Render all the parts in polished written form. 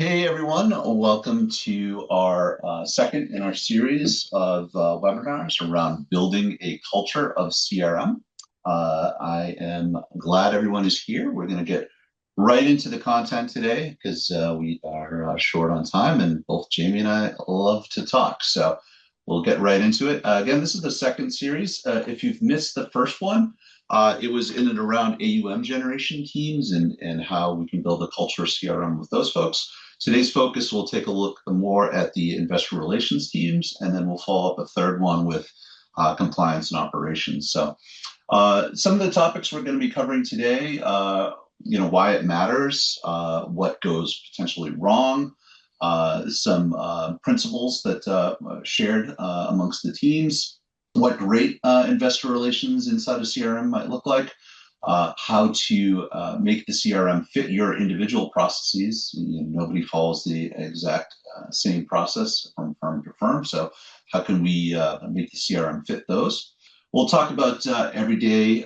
Hey everyone, welcome to our second in our series of webinars around building a culture of CRM. I am glad everyone is here. We're going to get right into the content today because we are short on time and both Jamie and I love to talk. So we'll get right into it. Again, this is the second series. If you've missed the first one, it was in and around AUM generation teams and how we can build a culture of CRM with those folks. Today's focus will take a look more at the investor relations teams, and then we'll follow up a third one with compliance and operations. So some of the topics we're going to be covering today, why it matters, what goes potentially wrong, some principles that shared amongst the teams, what great investor relations inside of CRM might look like, how to make the CRM fit your individual processes. Nobody follows the exact same process from firm to firm. So how can we make the CRM fit those? We'll talk about everyday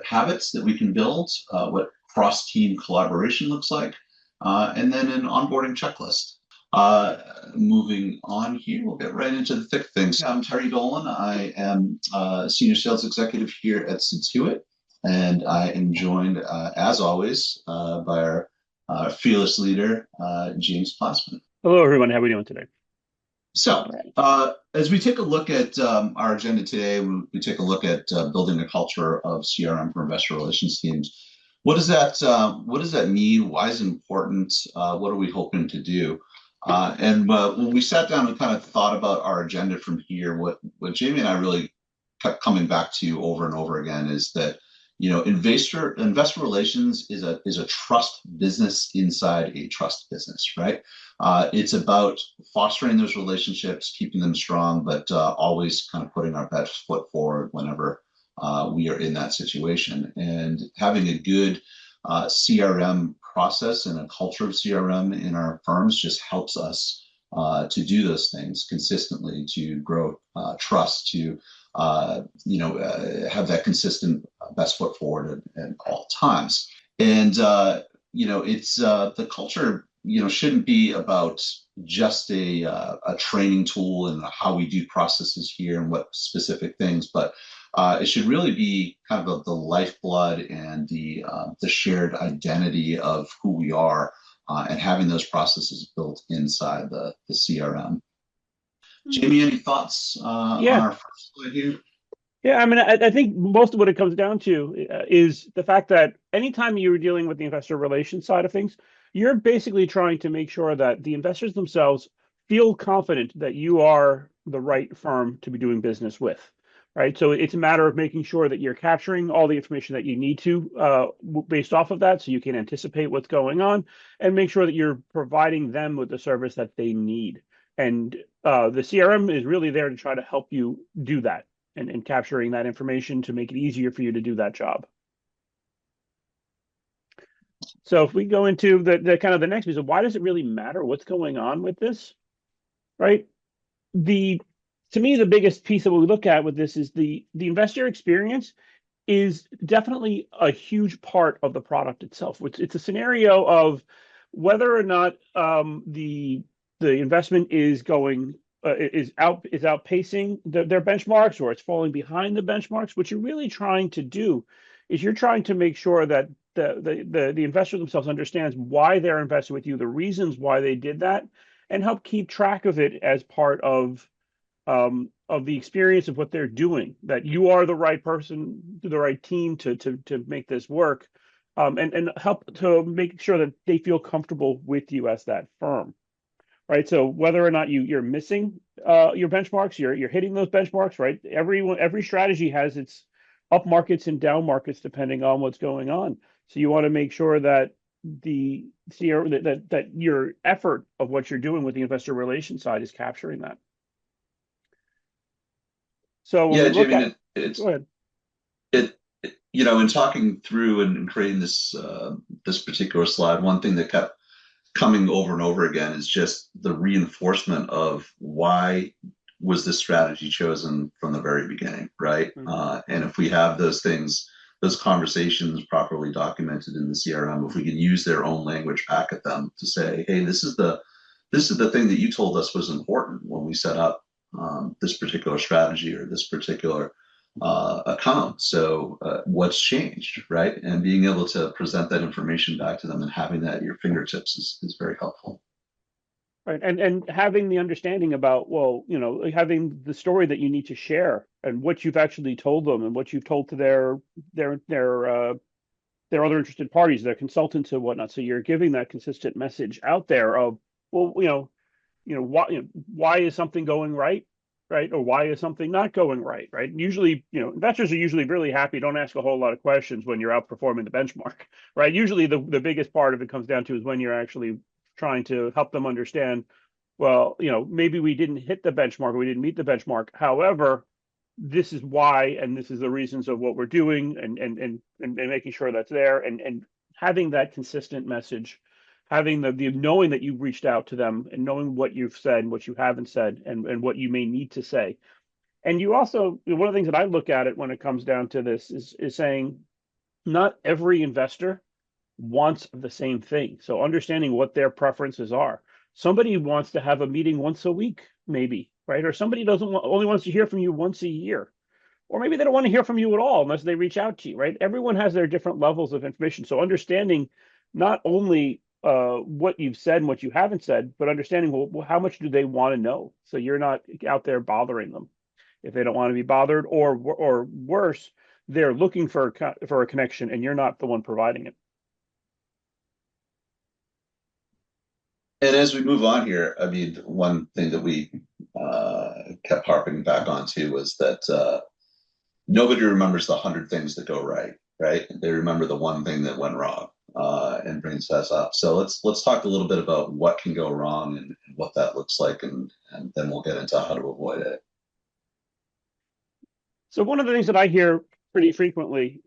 habits that we can build, what cross-team collaboration looks like, and then an onboarding checklist. Moving on here, we'll get right into the thick things. I'm Terry Dolan. I am a senior sales executive here at Satuit. And I am joined, as always, by our fearless leader, James Plassman. Hello, everyone. How are we doing today? So, as we take a look at our agenda today, we take a look at building a culture of CRM for investor relations teams. What does that mean? Why is it important? What are we hoping to do? And when we sat down and kind of thought about our agenda from here, what Jamie and I really kept coming back to over and over again is that investor relations is a trust business inside a trust business, right? It's about fostering those relationships, keeping them strong, but always kind of putting our best foot forward whenever we are in that situation. And having a good CRM process and a culture of CRM in our firms just helps us to do those things consistently, to grow trust, to have that consistent best foot forward at all times. And, it's the culture, shouldn't be about just a training tool and how we do processes here and what specific things, but it should really be kind of the lifeblood and the shared identity of who we are and having those processes built inside the CRM. Jamie, any thoughts on Yeah. our first slide here? Yeah, I mean, I think most of what it comes down to is the fact that anytime you're dealing with the investor relations side of things, you're basically trying to make sure that the investors themselves feel confident that you are the right firm to be doing business with, right? So it's a matter of making sure that you're capturing all the information that you need to based off of that so you can anticipate what's going on and make sure that you're providing them with the service that they need. And the CRM is really there to try to help you do that and capturing that information to make it easier for you to do that job. So if we go into the kind of the next piece of why does it really matter what's going on with this, right? To me, the biggest piece that we look at with this is the investor experience is definitely a huge part of the product itself. It's a scenario of whether or not the investment is outpacing their benchmarks or it's falling behind the benchmarks. What you're really trying to do is you're trying to make sure that the investor themselves understands why they're invested with you, the reasons why they did that, and help keep track of it as part of the experience of what they're doing. That you are the right person, the right team to make this work, and help to make sure that they feel comfortable with you as that firm. Right. So whether or not you're missing your benchmarks, you're hitting those benchmarks, right? Every strategy has its up markets and down markets depending on what's going on. So you want to make sure that that your effort of what you're doing with the investor relations side is capturing that. So when we look Jamie, at, go ahead. In talking through and creating this particular slide, one thing that kept coming over and over again is just the reinforcement of why was this strategy chosen from the very beginning, right? And if we have those things those conversations properly documented in the CRM, if we can use their own language back at them to say, hey, this is the thing that you told us was important when we set up this particular strategy or this particular account. So what's changed, right? And being able to present that information back to them and having that at your fingertips is very helpful. Right. And having the understanding about, well, having the story that you need to share and what you've actually told them and what you've told to their other interested parties, their consultants and whatnot. So you're giving that consistent message out there of, well, why is something going right? Right. Or why is something not going right? Right. Usually, investors are usually really happy. Don't ask a whole lot of questions when you're outperforming the benchmark. Right. Usually the biggest part of it comes down to is when you're actually trying to help them understand, well, maybe we didn't hit the benchmark, or we didn't meet the benchmark. However, this is why, and this is the reasons of what we're doing, and making sure that's there, and having that consistent message, having the knowing that you've reached out to them and knowing what you've said and what you haven't said and what you may need to say. And you also, one of the things that I look at it when it comes down to this is saying not every investor wants the same thing. So understanding what their preferences are. Somebody wants to have a meeting once a week, maybe, right? Or somebody doesn't want, only wants to hear from you once a year. Or maybe they don't want to hear from you at all unless they reach out to you, right? Everyone has their different levels of information. So understanding not only what you've said and what you haven't said, but understanding, well, how much do they want to know? So you're not out there bothering them if they don't want to be bothered, or worse, they're looking for a connection and you're not the one providing it. And as we move on here, I mean, one thing that we kept harping back onto was that nobody remembers the 100 things that go right, right? They remember the one thing that went wrong and brings us up. So let's talk a little bit about what can go wrong and what that looks like, and then we'll get into how to avoid it. So one of the things that I hear pretty frequently,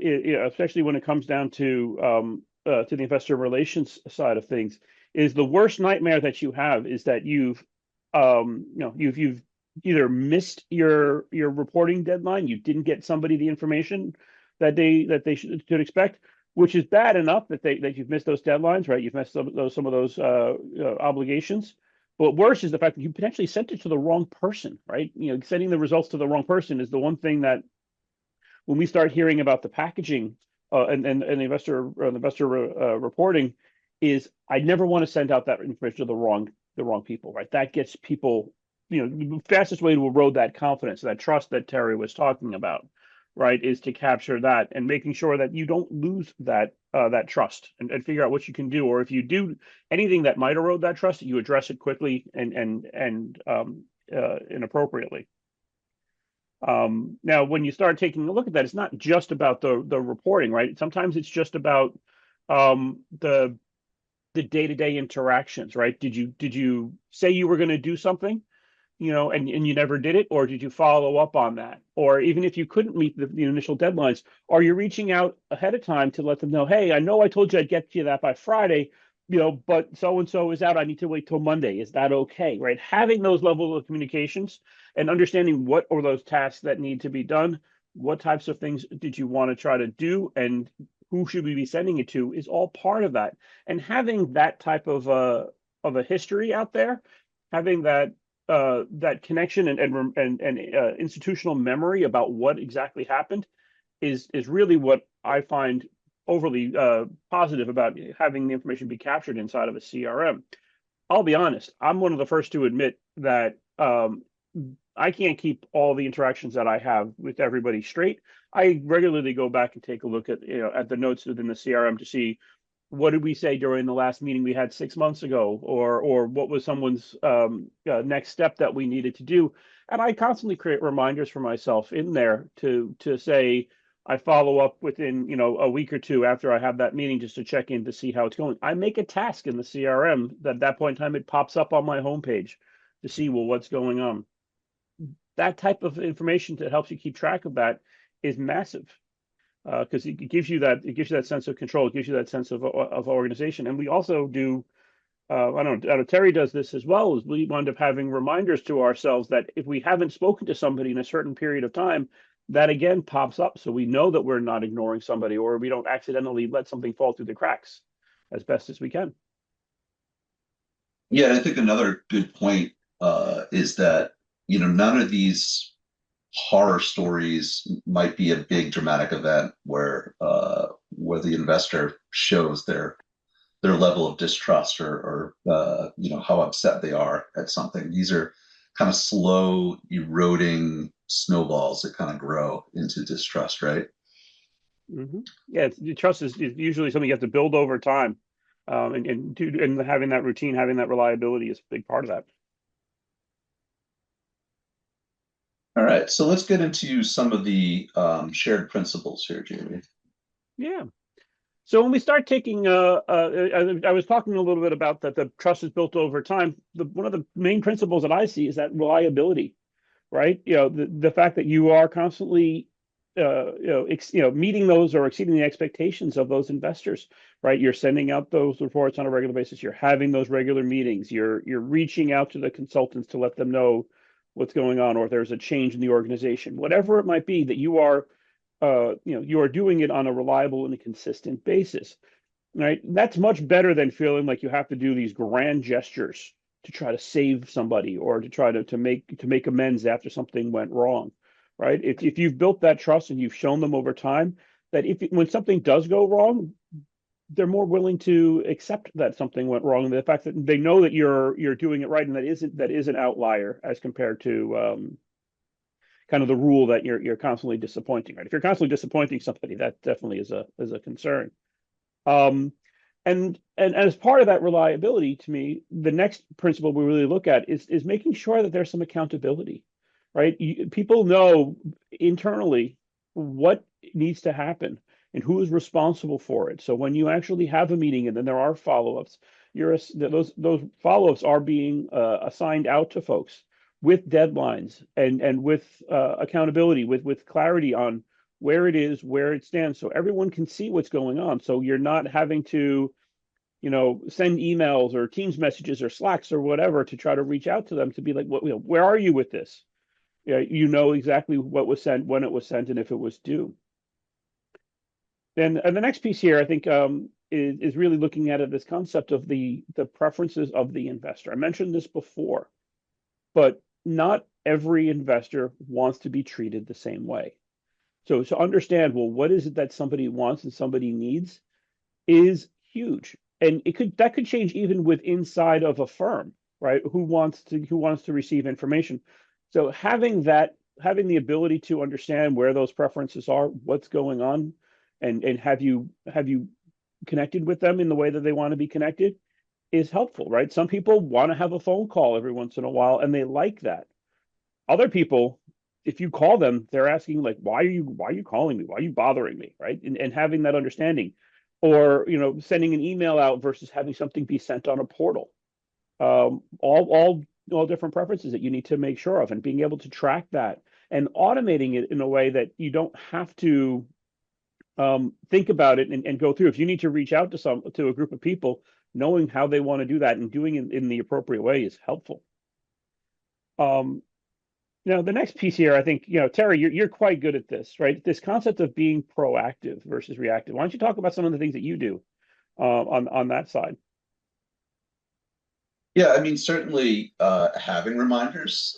especially when it comes down to the investor relations side of things, is the worst nightmare that you have is that you've either missed your reporting deadline, you didn't get somebody the information that they should expect, which is bad enough that you've missed those deadlines, right? You've missed some of those obligations. But worse is the fact that you potentially sent it to the wrong person, right? Sending the results to the wrong person is the one thing that, when we start hearing about the packaging and the investor reporting, is I never want to send out that information to the wrong people, right? That gets people, the fastest way to erode that confidence, that trust that Terry was talking about, right, is to capture that and making sure that you don't lose that trust, and figure out what you can do, or if you do anything that might erode that trust, you address it quickly and appropriately. Now, when you start taking a look at that, it's not just about the reporting, right? Sometimes it's just about the day-to-day interactions, right? Did you say you were going to do something, and you never did it, or did you follow up on that? Or even if you couldn't meet the initial deadlines, are you reaching out ahead of time to let them know, hey, I know I told you I'd get to you that by Friday, but so-and-so is out. I need to wait till Monday. Is that okay, right? Having those levels of communications and understanding what are those tasks that need to be done, what types of things did you want to try to do, and who should we be sending it to, is all part of that. And having that type of a history out there, having that connection and institutional memory about what exactly happened is really what I find overly positive about having the information be captured inside of a CRM. I'll be honest, I'm one of the first to admit that I can't keep all the interactions that I have with everybody straight. I regularly go back and take a look at at the notes within the CRM to see what did we say during the last meeting we had 6 months ago, or what was someone's next step that we needed to do. And I constantly create reminders for myself in there to say I follow up within a week or two after I have that meeting, just to check in to see how it's going. I make a task in the CRM that at that point in time it pops up on my homepage to see, well, what's going on. That type of information that helps you keep track of that is massive, because it gives you that sense of control. It gives you that sense of organization. And we also do, I don't know, Terry does this as well, is we wind up having reminders to ourselves that if we haven't spoken to somebody in a certain period of time, that again pops up. So we know that we're not ignoring somebody, or we don't accidentally let something fall through the cracks as best as we can. Yeah, and I think another good point is that none of these horror stories might be a big dramatic event where the investor shows their level of distrust or how upset they are at something. These are kind of slow eroding snowballs that kind of grow into distrust, right? Yeah, trust is usually something you have to build over time, and having that routine, having that reliability is a big part of that. All right, so let's get into some of the shared principles here, Jamie. Yeah. So when we start taking, I was talking a little bit about that the trust is built over time. One of the main principles that I see is that reliability, right? The fact that you are constantly, meeting those or exceeding the expectations of those investors, right? You're sending out those reports on a regular basis. You're having those regular meetings. You're reaching out to the consultants to let them know what's going on, or if there's a change in the organization, whatever it might be, that you are doing it on a reliable and a consistent basis, right? That's much better than feeling like you have to do these grand gestures to try to save somebody or to try to make amends after something went wrong, right? If you've built that trust and you've shown them over time that if when something does go wrong, they're more willing to accept that something went wrong. The fact that they know that you're doing it right, and that is an outlier as compared to kind of the rule that you're constantly disappointing, right? If you're constantly disappointing somebody, that definitely is a concern. Um, and as part of that reliability, to me, the next principle we really look at is making sure that there's some accountability, right? People know internally what needs to happen and who is responsible for it. So when you actually have a meeting and then there are follow-ups, those follow-ups are being assigned out to folks with deadlines and with accountability, with clarity on where it is, where it stands, so everyone can see what's going on. So you're not having to, send emails or Teams messages or Slacks or whatever to try to reach out to them to be like, where are you with this? Yeah, you know exactly what was sent, when it was sent, and if it was due. And the next piece here, I think, is really looking at it, this concept of the preferences of the investor. I mentioned this before, but not every investor wants to be treated the same way. So to understand, well, what is it that somebody wants and somebody needs is huge. And that could change even with inside of a firm, right? Who wants to receive information. So having the ability to understand where those preferences are, what's going on, and have you connected with them in the way that they want to be connected is helpful, right? Some people want to have a phone call every once in a while and they like that. Other people, if you call them, they're asking like, why are you calling me? Why are you bothering me? Right. And having that understanding, or, sending an email out versus having something be sent on a portal. All different preferences that you need to make sure of, and being able to track that and automating it in a way that you don't have to think about it and go through. If you need to reach out to a group of people, knowing how they want to do that and doing it in the appropriate way is helpful. The next piece here, I think, Terry, you're quite good at this, right? This concept of being proactive versus reactive. Why don't you talk about some of the things that you do on that side? Yeah, I mean, certainly having reminders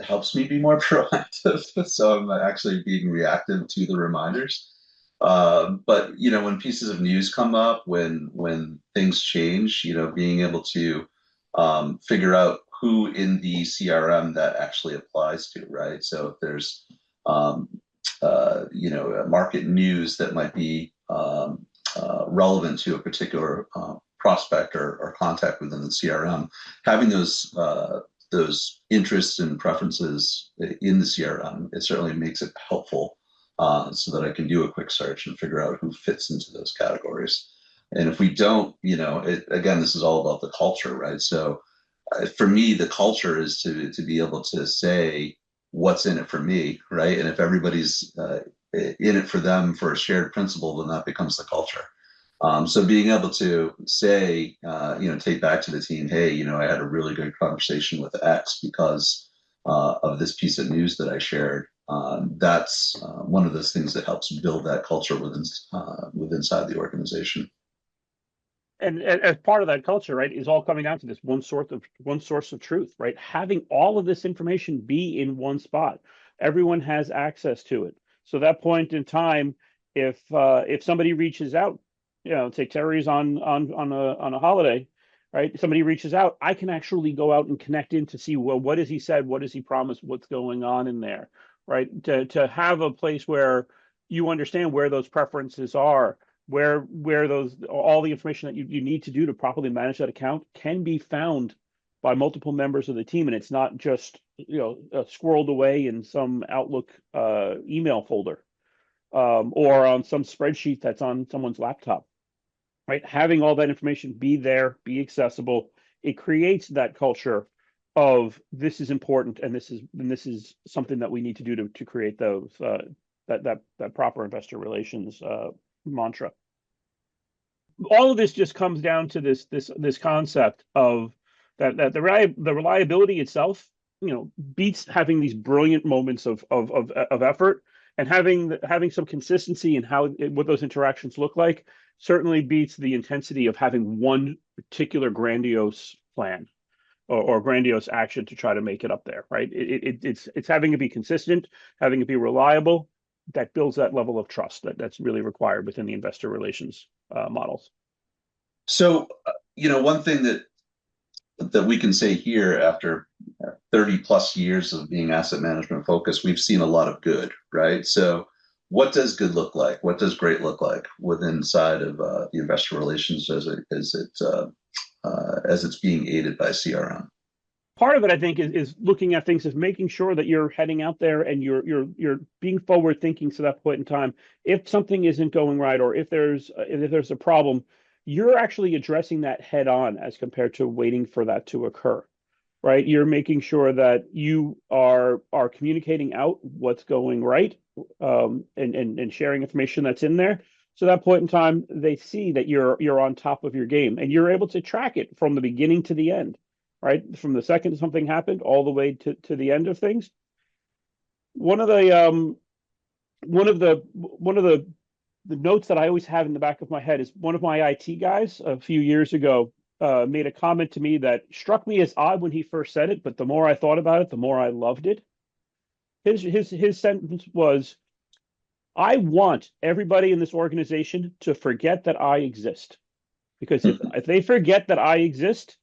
helps me be more proactive. So I'm actually being reactive to the reminders. But when pieces of news come up, when things change, being able to figure out who in the CRM that actually applies to, right? So if there's um, market news that might be relevant to a particular prospect or contact within the CRM, having those interests and preferences in the CRM, it certainly makes it helpful so that I can do a quick search and figure out who fits into those categories. And if we don't, again, this is all about the culture, right? So for me, the culture is to be able to say what's in it for me, right? And if everybody's in it for them for a shared principle, then that becomes the culture. So being able to say, take back to the team, hey, I had a really good conversation with X because of this piece of news that I shared. That's one of those things that helps build that culture inside the organization. And as part of that culture, right, is all coming down to this one source of truth, right? Having all of this information be in one spot, everyone has access to it. So that point in time, if somebody reaches out, say Terry's on a holiday, right? Somebody reaches out, I can actually go out and connect in to see, well, what has he said, what has he promised, what's going on in there, right? To have a place where you understand where those preferences are, where those all the information that you need to do to properly manage that account can be found by multiple members of the team, and it's not just squirreled away in some Outlook email folder, or on some spreadsheet that's on someone's laptop. Right, having all that information be there, be accessible, it creates that culture of this is important, and this is something that we need to do to create those that proper investor relations mantra. All of this just comes down to this concept of that the reliability itself, beats having these brilliant moments of effort, and having some consistency in what those interactions look like certainly beats the intensity of having one particular grandiose plan or grandiose action to try to make it up there, right? It's having to be consistent, having to be reliable, that builds that level of trust that's really required within the investor relations models. So, one thing that we can say here after 30 plus years of being asset management focused, we've seen a lot of good, right? So what does good look like? What does great look like within inside of the investor relations as it's being aided by CRM? Part of it, I think, is looking at things as making sure that you're heading out there and you're being forward thinking to that point in time. If something isn't going right, or if there's a problem, you're actually addressing that head on as compared to waiting for that to occur, right? You're making sure that you are communicating out what's going right, and sharing information that's in there. So that point in time, they see that you're on top of your game, and you're able to track it from the beginning to the end, right? From the second something happened all the way to the end of things. One of the notes that I always have in the back of my head is one of my IT guys a few years ago made a comment to me that struck me as odd when he first said it, but the more I thought about it, the more I loved it. His sentence was, I want everybody in this organization to forget that I exist. Because if they forget that I exist,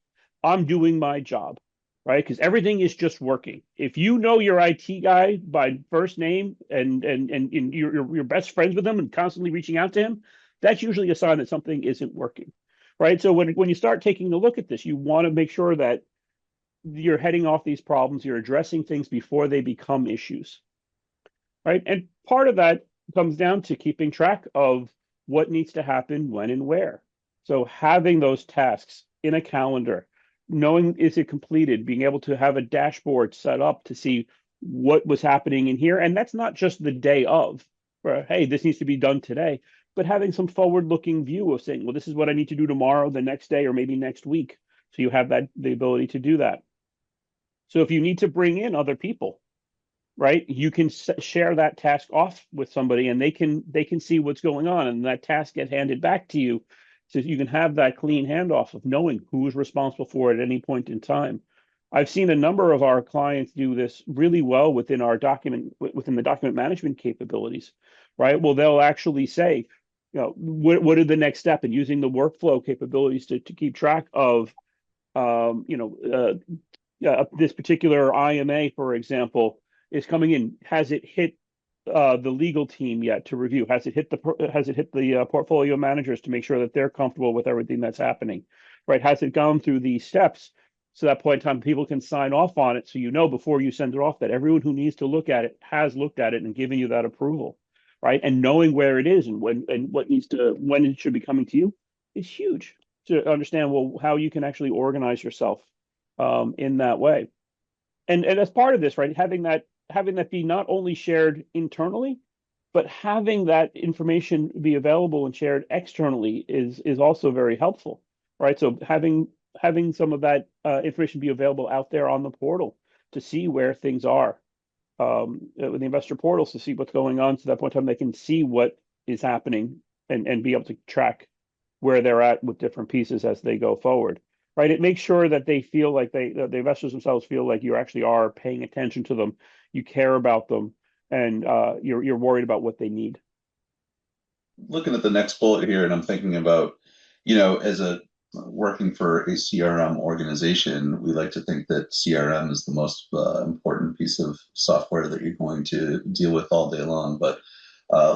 I'm doing my job, right? Because everything is just working. If you know your IT guy by first name and you're best friends with him and constantly reaching out to him, that's usually a sign that something isn't working, right? So when you start taking a look at this, you want to make sure that you're heading off these problems, you're addressing things before they become issues, right? And part of that comes down to keeping track of what needs to happen when and where. So having those tasks in a calendar, knowing is it completed, being able to have a dashboard set up to see what was happening in here. And that's not just the day of, right? Hey, this needs to be done today, but having some forward-looking view of saying, well, this is what I need to do tomorrow, the next day, or maybe next week. So you have the ability to do that. So if you need to bring in other people, right, you can share that task off with somebody, and they can see what's going on, and that task gets handed back to you, so you can have that clean handoff of knowing who is responsible for it at any point in time. I've seen a number of our clients do this really well within the document management capabilities, right? Well, they'll actually say, what are the next step, and using the workflow capabilities to keep track of, this particular IMA, for example, is coming in. Has it hit the legal team yet to review? Has it hit the portfolio managers to make sure that they're comfortable with everything that's happening? Right? Has it gone through these steps? So that point in time, people can sign off on it. So before you send it off that everyone who needs to look at it has looked at it and given you that approval, right? And knowing where it is and when it should be coming to you is huge to understand how you can actually organize yourself in that way. And as part of this, right, having that be not only shared internally, but having that information be available and shared externally is also very helpful, right? So having some of that information be available out there on the portal to see where things are, with the investor portals to see what's going on. So that point in time, they can see what is happening and be able to track where they're at with different pieces as they go forward. Right. It makes sure that they feel like the investors themselves feel like you actually are paying attention to them, you care about them, and you're worried about what they need. Looking at the next bullet here, and I'm thinking about, as a working for a CRM organization, we like to think that CRM is the most important piece of software that you're going to deal with all day long. But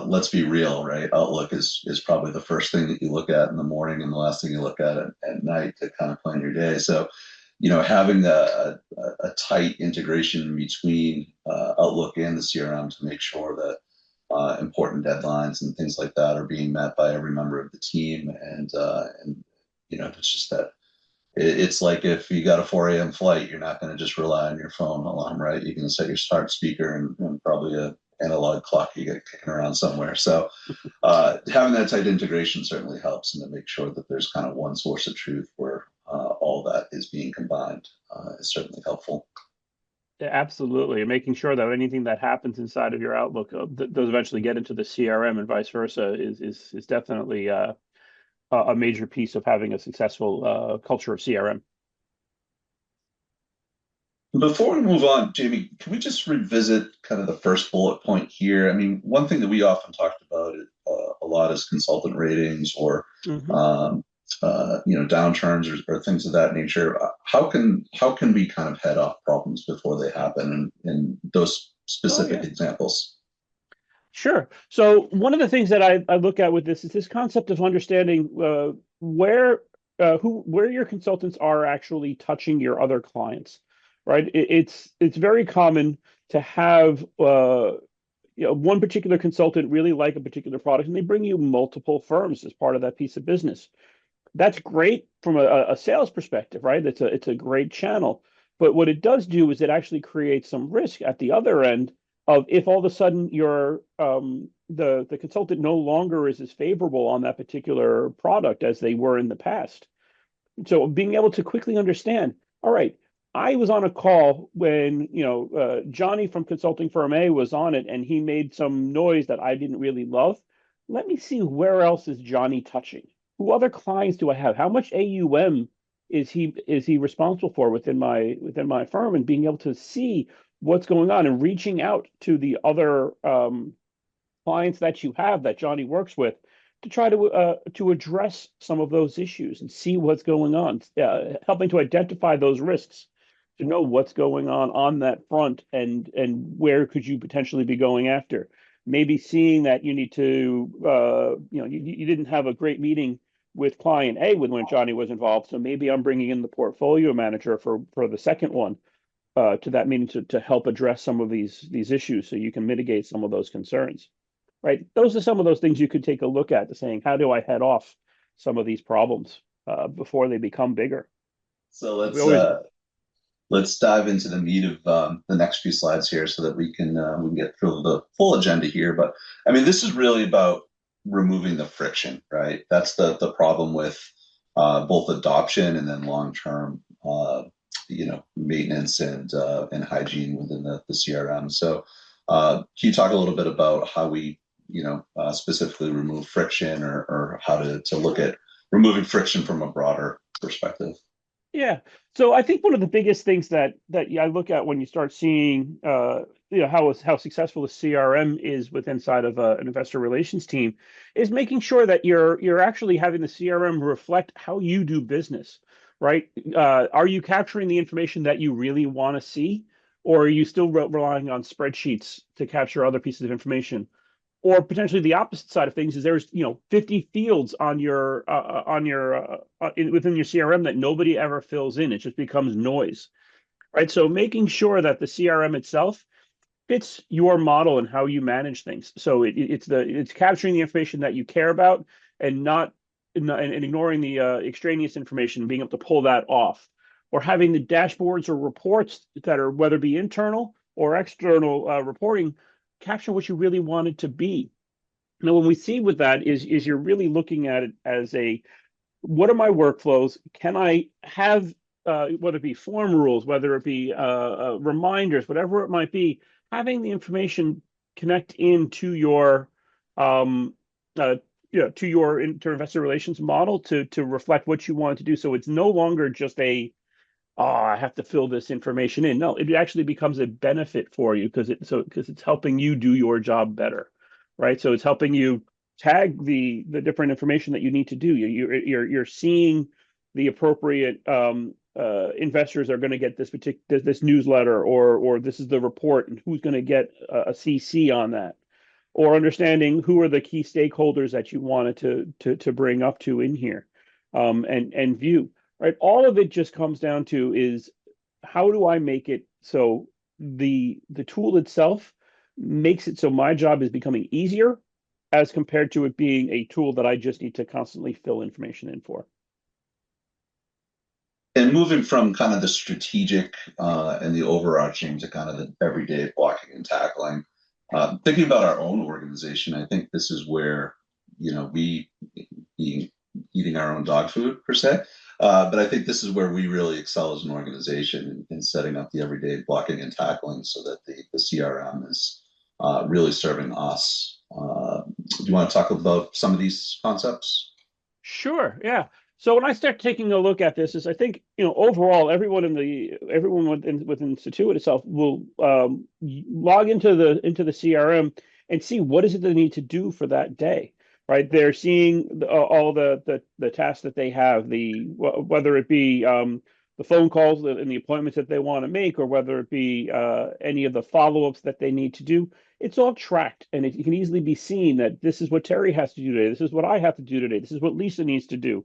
let's be real, right? Outlook is probably the first thing that you look at in the morning and the last thing you look at night to kind of plan your day. So, having a tight integration between Outlook and the CRM to make sure that important deadlines and things like that are being met by every member of the team. And it's just that it's like if you got a 4 a.m. flight, you're not going to just rely on your phone alarm, right? You can set your smart speaker and probably a analog clock you get kicking around somewhere. So having that tight integration certainly helps, and to make sure that there's kind of one source of truth where all that is being combined is certainly helpful. Yeah, absolutely. And making sure that anything that happens inside of your Outlook does eventually get into the CRM and vice versa is definitely a major piece of having a successful culture of CRM. Before we move on, Jamie, can we just revisit kind of the first bullet point here? I mean, one thing that we often talked about a lot is consultant ratings or Hmm. downturns or things of that nature. How can we kind of head off problems before they happen in those Oh specific yeah. examples? Sure. So one of the things that I look at with this is this concept of understanding where your consultants are actually touching your other clients, right? It's very common to have one particular consultant really like a particular product, and they bring you multiple firms as part of that piece of business. That's great from a sales perspective, right? It's a great channel. But what it does do is it actually creates some risk at the other end of if all of a sudden your the consultant no longer is as favorable on that particular product as they were in the past. So being able to quickly understand, all right, I was on a call when Johnny from consulting firm A was on it, and he made some noise that I didn't really love. Let me see where else is Johnny touching. Who other clients do I have? How much AUM is he responsible for within my firm, and being able to see what's going on and reaching out to the other clients that you have that Johnny works with to try to address some of those issues and see what's going on, helping to identify those risks, to know what's going on that front, and where could you potentially be going after. Maybe seeing that you need to, you didn't have a great meeting with client A when Johnny was involved, so maybe I'm bringing in the portfolio manager for the second one to that meeting to help address some of these issues, so you can mitigate some of those concerns. Right? Those are some of those things you could take a look at to saying, how do I head off some of these problems before they become bigger? So We always, let's dive into the meat of the next few slides here, so that we can get through the full agenda here. But I mean, this is really about removing the friction, right? That's the problem with both adoption and then long term, maintenance and hygiene within the CRM. So, can you talk a little bit about how we, specifically remove friction, or how to look at removing friction from a broader perspective? yeah. So I think one of the biggest things that I look at when you start seeing, how successful the CRM is with inside of an investor relations team is making sure that you're actually having the CRM reflect how you do business, right? Are you capturing the information that you really want to see, or are you still relying on spreadsheets to capture other pieces of information? Or potentially the opposite side of things is there's 50 fields within your CRM that nobody ever fills in. It just becomes noise, right? So making sure that the CRM itself fits your model and how you manage things. So it's capturing the information that you care about, and not and ignoring the extraneous information, and being able to pull that off, or having the dashboards or reports that are, whether it be internal or external reporting, capture what you really want it to be. Now, when we see with that is you're really looking at it as what are my workflows? Can I have whether it be form rules, whether it be reminders, whatever it might be, having the information connect into your um, to your investor relations model to reflect what you want to do. So it's no longer just a oh, I have to fill this information in. No, it actually becomes a benefit for you because it's helping you do your job better, right? So it's helping you tag the different information that you need to do. You're seeing the appropriate investors are going to get this newsletter or this is the report and who's going to get a CC on that, or understanding who are the key stakeholders that you wanted to bring up to in here, and view, right? All of it just comes down to is how do I make it so the tool itself makes it so my job is becoming easier as compared to it being a tool that I just need to constantly fill information in for. And moving from kind of the strategic and the overarching to kind of the everyday blocking and tackling, thinking about our own organization, I think this is where, we eating, eating our own dog food per se. But I think this is where we really excel as an organization in setting up the everyday blocking and tackling so that the CRM is really serving us. Do you want to talk about some of these concepts? Sure, yeah. So when I start taking a look at this, is I think overall everyone within Satuit itself will log into the CRM and see what is it they need to do for that day, right? They're seeing all the tasks that they have, whether it be the phone calls and the appointments that they want to make, or whether it be any of the follow-ups that they need to do. It's all tracked, and it can easily be seen that this is what Terry has to do today. This is what I have to do today. This is what Lisa needs to do.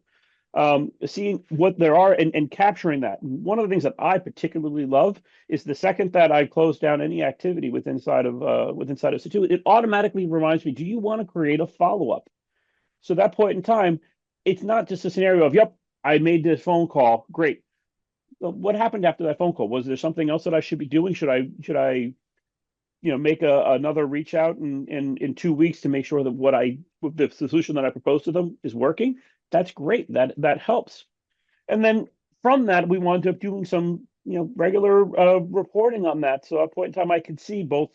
Seeing what there are and capturing that. One of the things that I particularly love is the second that I close down any activity within inside of Satuit, it automatically reminds me, do you want to create a follow-up? So that point in time, it's not just a scenario of, yep, I made this phone call. Great. Well, what happened after that phone call? Was there something else that I should be doing? Should I make another reach out in 2 weeks to make sure that the solution that I proposed to them is working? That's great. That helps. And then from that, we wound up doing some regular reporting on that. So at a point in time, I could see both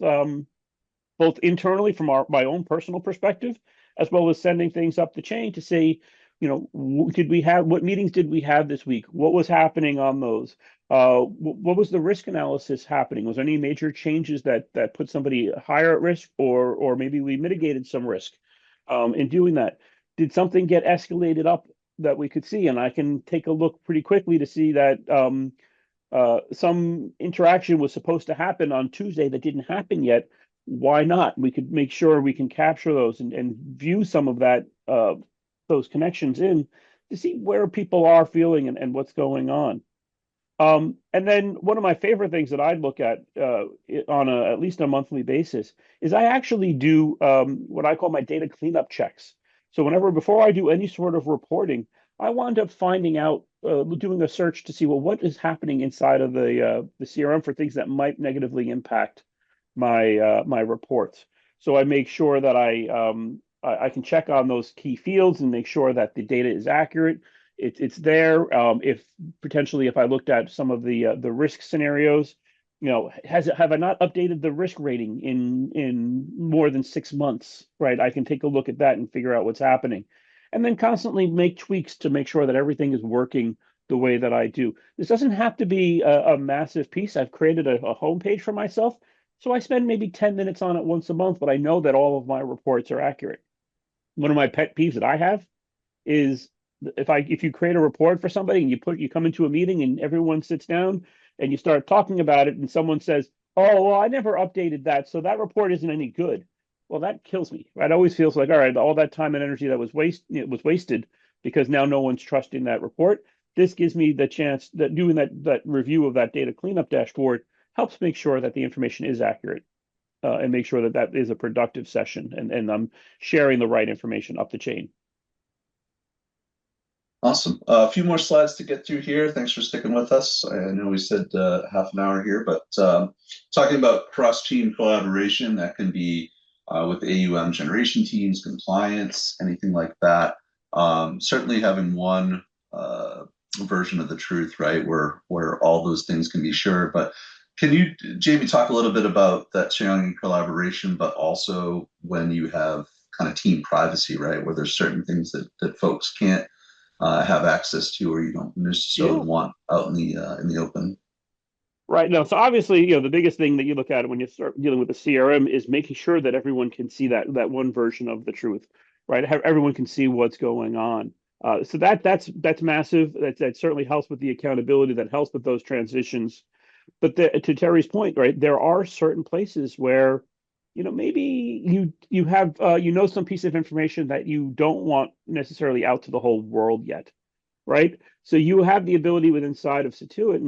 internally from my own personal perspective, as well as sending things up the chain to say, what meetings did we have this week? What was happening on those? What was the risk analysis happening? Was there any major changes that put somebody higher at risk, or maybe we mitigated some risk in doing that? Did something get escalated up that we could see? And I can take a look pretty quickly to see that some interaction was supposed to happen on Tuesday that didn't happen yet. Why not? We could make sure we can capture those and view some of those connections in to see where people are feeling and what's going on. And then one of my favorite things that I look at on at least a monthly basis is I actually do what I call my data cleanup checks. So before I do any sort of reporting, I wind up finding out, doing a search to see, well, what is happening inside of the CRM for things that might negatively impact my reports. So I make sure that I can check on those key fields and make sure that the data is accurate. It's there. If potentially, if I looked at some of the risk scenarios, have I not updated the risk rating in more than 6 months? Right, I can take a look at that and figure out what's happening, and then constantly make tweaks to make sure that everything is working the way that I do. This doesn't have to be a massive piece. I've created a homepage for myself, so I spend maybe 10 minutes on it once a month, but I know that all of my reports are accurate. One of my pet peeves that I have is if you create a report for somebody and you come into a meeting and everyone sits down and you start talking about it and someone says, "Oh, well, I never updated that, so that report isn't any good." Well, that kills me. Right? It always feels like, all right, all that time and energy that was wasted because now no one's trusting that report. This gives me the chance that doing that review of that data cleanup dashboard helps make sure that the information is accurate, and make sure that that is a productive session and I'm sharing the right information up the chain. Awesome. A few more slides to get through here. Thanks for sticking with us. I know we said half an hour here, but talking about cross-team collaboration, that can be with AUM generation teams, compliance, anything like that. Certainly having one version of the truth, right, where all those things can be shared, but Can you, Jamie, talk a little bit about that sharing and collaboration, but also when you have kind of team privacy, right? Where there's certain things that folks can't have access to, or you don't necessarily Yeah. want out in the open. Right. No, so obviously, the biggest thing that you look at when you start dealing with the CRM is making sure that everyone can see that one version of the truth, right? Everyone can see what's going on. So that's massive. That certainly helps with the accountability. That helps with those transitions. But to Terry's point, right, there are certain places where, maybe you have some piece of information that you don't want necessarily out to the whole world yet, right? So you have the ability within inside of Satuit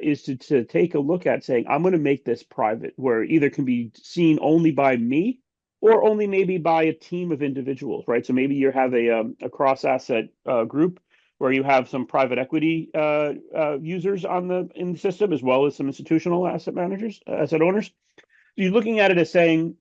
is to take a look at saying, I'm going to make this private, where it either can be seen only by me or only maybe by a team of individuals, right? So maybe you have a cross asset group where you have some private equity users in the system as well as some institutional asset managers, asset owners. You're looking at it as saying,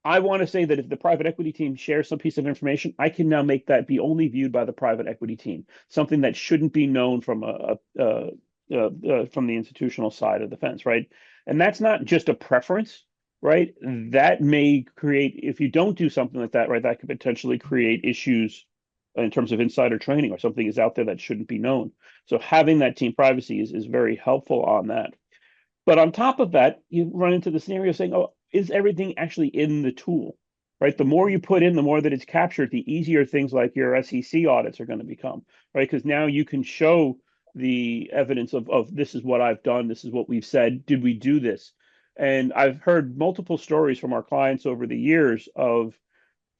I want to say that if the private equity team shares some piece of information, I can now make that be only viewed by the private equity team, something that shouldn't be known from from the institutional side of the fence, right? And that's not just a preference, right? That may create, if you don't do something like that, right, that could potentially create issues in terms of insider training or something is out there that shouldn't be known. So having that team privacy is very helpful on that. But on top of that, you run into the scenario saying, oh, is everything actually in the tool? Right? The more you put in, the more that it's captured, the easier things like your SEC audits are going to become, right? Because now you can show the evidence of this is what I've done, this is what we've said, did we do this? And I've heard multiple stories from our clients over the years of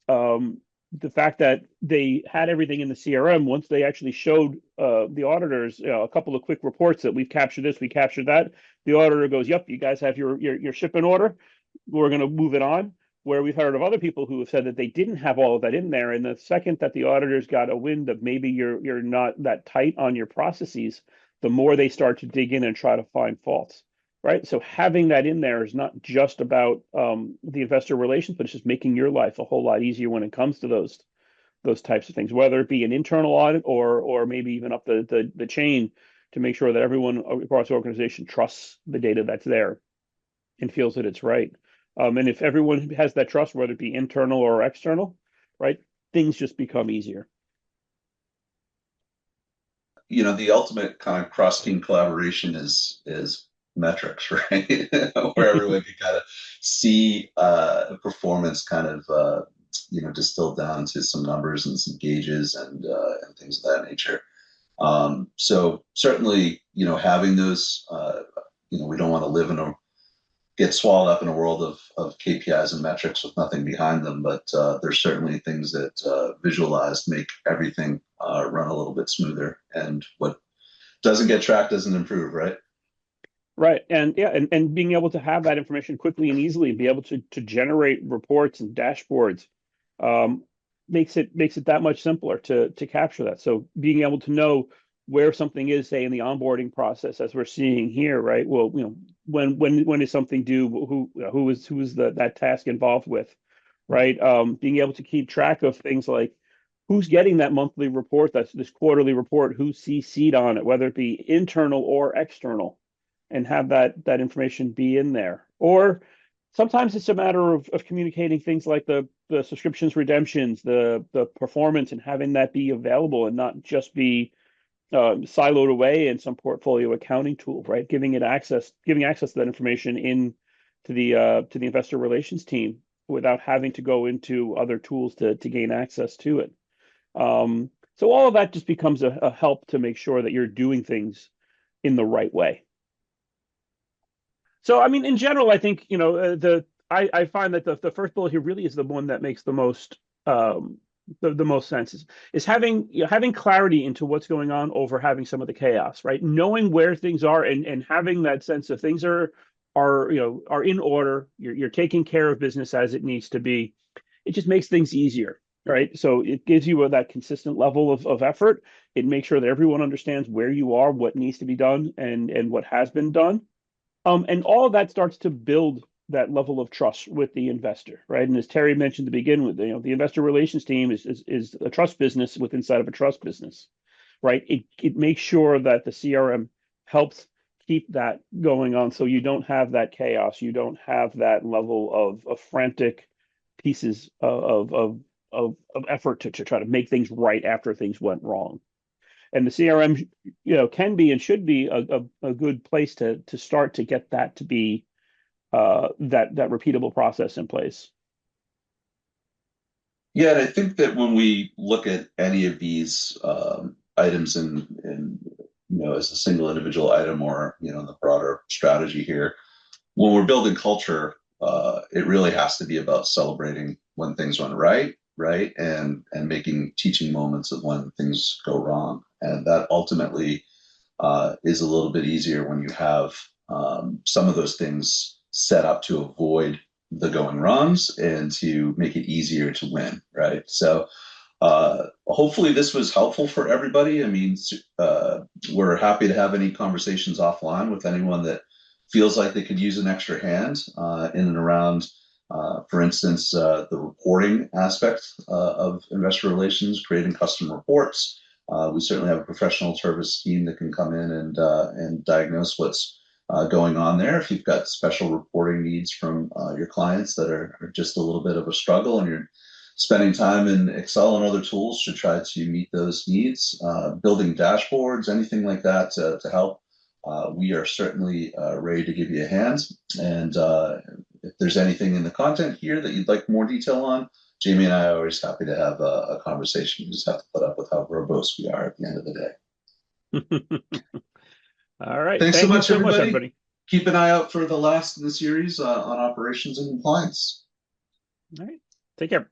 um, the fact that they had everything in the CRM. Once they actually showed the auditors, a couple of quick reports that we've captured this, we captured that, the auditor goes, "Yep, you guys have your shipping order. We're going to move it on." Where we've heard of other people who have said that they didn't have all of that in there, and the second that the auditors got a wind of maybe you're not that tight on your processes, the more they start to dig in and try to find faults, right? So having that in there is not just about the investor relations, but it's just making your life a whole lot easier when it comes to those types of things, whether it be an internal audit or maybe even up the chain to make sure that everyone across the organization trusts the data that's there and feels that it's right. And if everyone has that trust, whether it be internal or external, right, things just become easier. The ultimate kind of cross team collaboration is metrics, right? Where everyone can kind of see performance kind of distilled down to some numbers and some gauges and things of that nature. So certainly, having those, we don't want to live in a get swallowed up in a world of KPIs and metrics with nothing behind them. But there's certainly things that visualized make everything run a little bit smoother. And what doesn't get tracked doesn't improve, right? Right. And yeah, and being able to have that information quickly and easily and be able to generate reports and dashboards um, makes it that much simpler to capture that. So being able to know where something is, say, in the onboarding process, as we're seeing here, right? Well, when is something due? Who is that task involved with, right? Being able to keep track of things like who's getting that monthly report, that's this quarterly report, who's CC'd on it, whether it be internal or external, and have that information be in there. Or sometimes it's a matter of communicating things like the subscriptions redemptions, the performance, and having that be available and not just be siloed away in some portfolio accounting tool, right? Giving access to that information in to the investor relations team without having to go into other tools to gain access to it. So all of that just becomes a help to make sure that you're doing things in the right way. So, I mean, in general, I think, I find that the first bullet here really is the one that makes the most the most sense is having having clarity into what's going on over having some of the chaos, right? Knowing where things are and having that sense of things are in order. You're taking care of business as it needs to be. It just makes things easier, right? So it gives you that consistent level of effort. It makes sure that everyone understands where you are, what needs to be done, and what has been done. And all of that starts to build that level of trust with the investor, right? And as Terry mentioned to begin with, the investor relations team is a trust business inside of a trust business, right? It makes sure that the CRM helps keep that going on so you don't have that chaos, you don't have that level of frantic pieces of effort to try to make things right after things went wrong. And the CRM, can be and should be a good place to start to get that to be that repeatable process in place. Yeah, and I think that when we look at any of these items as a single individual item or in the broader strategy here, when we're building culture, it really has to be about celebrating when things went right, right, and making teaching moments of when things go wrong, and that ultimately is a little bit easier when you have some of those things set up to avoid the going wrongs and to make it easier to win, right? So hopefully this was helpful for everybody. I mean, we're happy to have any conversations offline with anyone that feels like they could use an extra hand in and around, for instance, the reporting aspect of investor relations, creating custom reports. We certainly have a professional service team that can come in and diagnose what's going on there. If you've got special reporting needs from your clients that are just a little bit of a struggle and you're spending time in Excel and other tools to try to meet those needs, building dashboards, anything like that to help, we are certainly ready to give you a hand. And if there's anything in the content here that you'd like more detail on, Jamie and I are always happy to have a conversation. You just have to put up with how verbose we are at the end of the day. All right. Thanks so Thank you much, so much, everybody. everybody. Keep an eye out for the last in the series on operations and compliance. All right. Take care.